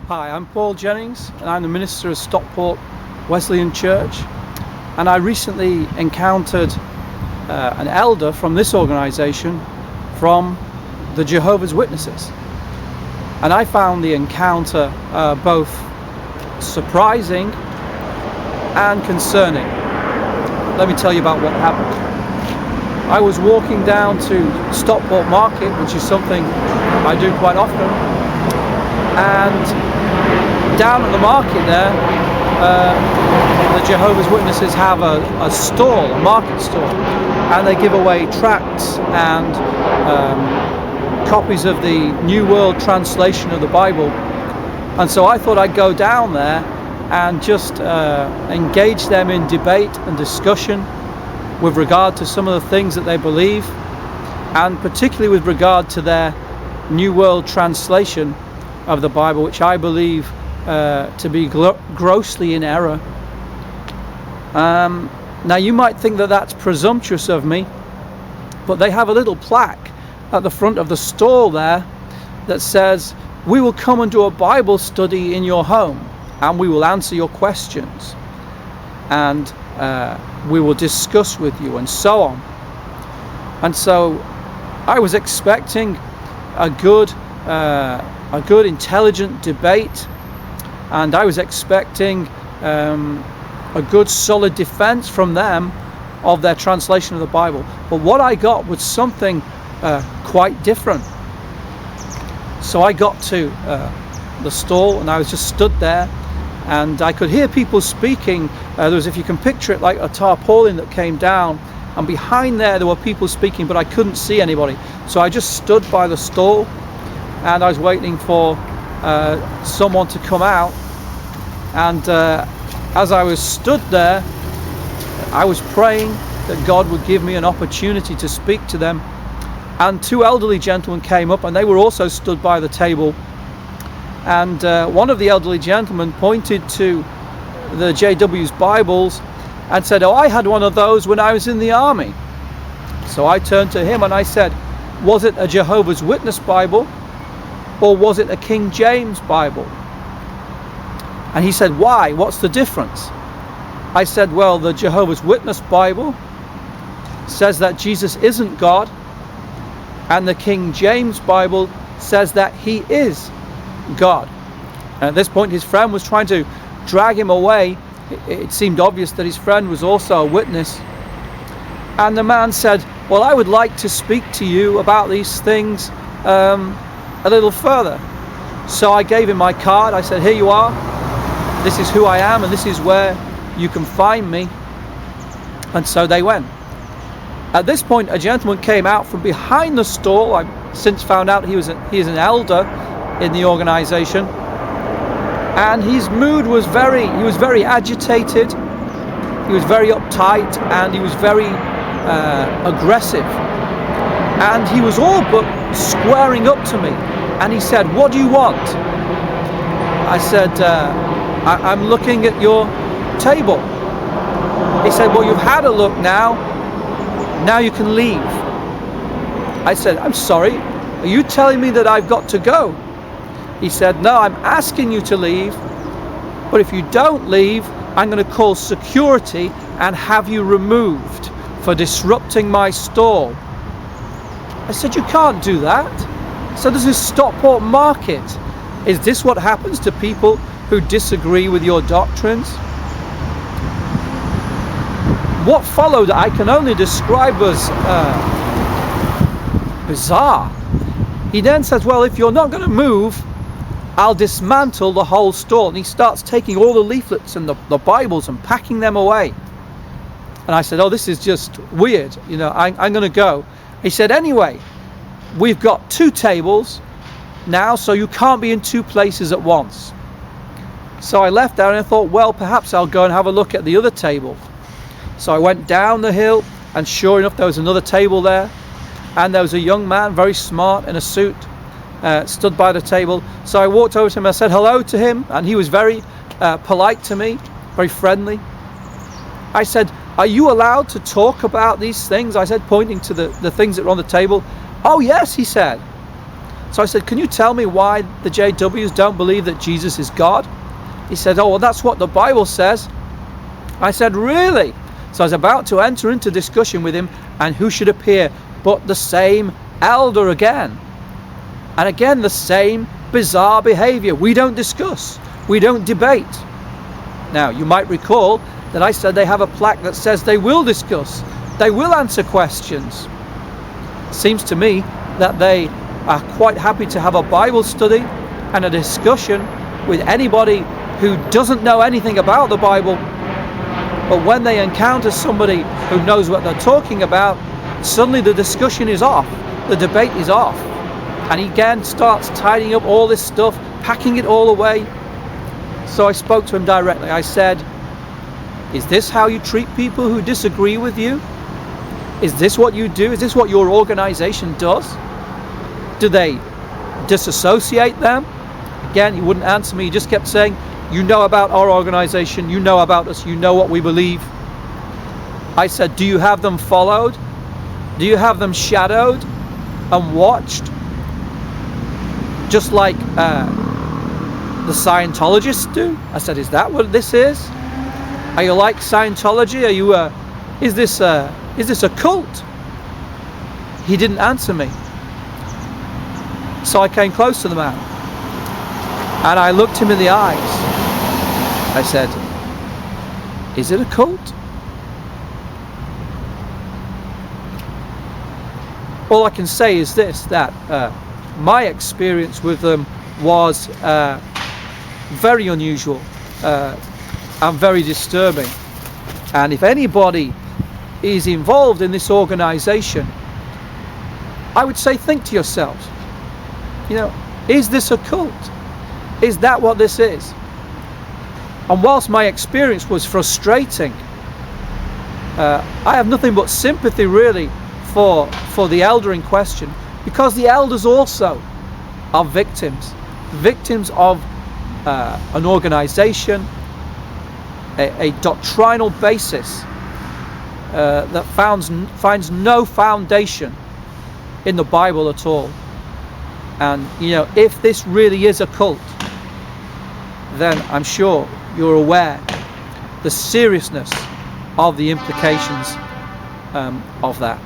Hi, I'm Paul Jennings and I'm the minister of Stockport Wesleyan Church, and I recently encountered an elder from this organisation from the Jehovah's Witnesses, and I found the encounter both surprising and concerning. Let me tell you about what happened. I was walking down to Stockport Market, which is something I do quite often, and down at the market there, the Jehovah's Witnesses have a stall, a market stall, and they give away tracts and copies of the New World Translation of the Bible. And so I thought I'd go down there and just engage them in debate and discussion with regard to some of the things that they believe, and particularly with regard to their New World Translation of the Bible, which I believe to be grossly in error. Now you might think that that's presumptuous of me, but they have a little plaque at the front of the stall there that says, "We will come and do a Bible study in your home, and we will answer your questions, and we will discuss with you," and so on. And so I was expecting a good intelligent debate, and I was expecting a good solid defense from them of their translation of the Bible. But what I got was something quite different. So I got to the stall, and I was just stood there, and I could hear people speaking. There was, if you can picture it, like a tarpaulin that came down, and behind there were people speaking, but I couldn't see anybody. So I just stood by the stall, and I was waiting for someone to come out. And as I was stood there, I was praying that God would give me an opportunity to speak to them. And two elderly gentlemen came up, and they were also stood by the table. And one of the elderly gentlemen pointed to the JW's Bibles and said, "Oh, I had one of those when I was in the army." So I turned to him and I said, "Was it a Jehovah's Witness Bible, or was it a King James Bible?" And he said, "Why? What's the difference?" I said, "Well, the Jehovah's Witness Bible says that Jesus isn't God, and the King James Bible says that he is God." And at this point, his friend was trying to drag him away. It seemed obvious that his friend was also a witness. And the man said, "Well, I would like to speak to you about these things a little further." So I gave him my card. I said, "Here you are. This is who I am, and this is where you can find me." And so they went. At this point, a gentleman came out from behind the stall. I've since found out he is an elder in the organization, and his mood was he was very agitated, he was very uptight, and he was very aggressive, and he was all but squaring up to me, and he said, "What do you want?" I said, I'm looking at your table." He said, "Well, you've had a look now you can leave." I said, "I'm sorry, are you telling me that I've got to go?" He said, "No, I'm asking you to leave, but if you don't leave, I'm going to call security and have you removed for disrupting my stall." I said, "You can't do that." So this is Stockport Market. Is this what happens to people who disagree with your doctrines? What followed I can only describe as bizarre. He then says, "Well, if you're not going to move, I'll dismantle the whole stall." And he starts taking all the leaflets and the Bibles and packing them away. And I said, "Oh, this is just weird. I'm going to go." He said, "Anyway, we've got two tables now, so you can't be in two places at once." So I left there and I thought, well, perhaps I'll go and have a look at the other table. So I went down the hill, and sure enough, there was another table there, and there was a young man, very smart, in a suit, stood by the table. So I walked over to him, I said hello to him, and he was very polite to me, very friendly. I said, "Are you allowed to talk about these things?" I said, pointing to the things that were on the table. "Oh yes," he said. So I said, can you tell me why the JWs don't believe that Jesus is God? He said, oh, well, that's what the Bible says. I said, really? So I was about to enter into discussion with him, and who should appear but the same elder again. And again, the same bizarre behavior. We don't discuss. We don't debate. Now, you might recall that I said they have a plaque that says they will discuss. They will answer questions. Seems to me that they are quite happy to have a Bible study and a discussion with anybody who doesn't know anything about the Bible. But when they encounter somebody who knows what they're talking about, suddenly the discussion is off. The debate is off. And he again starts tidying up all this stuff, packing it all away. So I spoke to him directly. I said, is this how you treat people who disagree with you? Is this what you do? Is this what your organization does? Do they disassociate them? Again, he wouldn't answer me. He just kept saying, you know about our organization, you know about us, you know what we believe. I said, do you have them followed? Do you have them shadowed and watched? Just like the Scientologists do? I said, is that what this is? Are you like Scientology? Are you is this a cult? He didn't answer me. So I came close to the man and I looked him in the eyes. I said, is it a cult? All I can say is this, that my experience with them was very unusual and very disturbing. And if anybody is involved in this organization, I would say, think to yourselves, is this a cult? Is that what this is? And whilst my experience was frustrating, I have nothing but sympathy really for the elder in question, because the elders also are victims of an organization, a doctrinal basis that finds no foundation in the Bible at all. And if this really is a cult, then I'm sure you're aware the seriousness of the implications of that.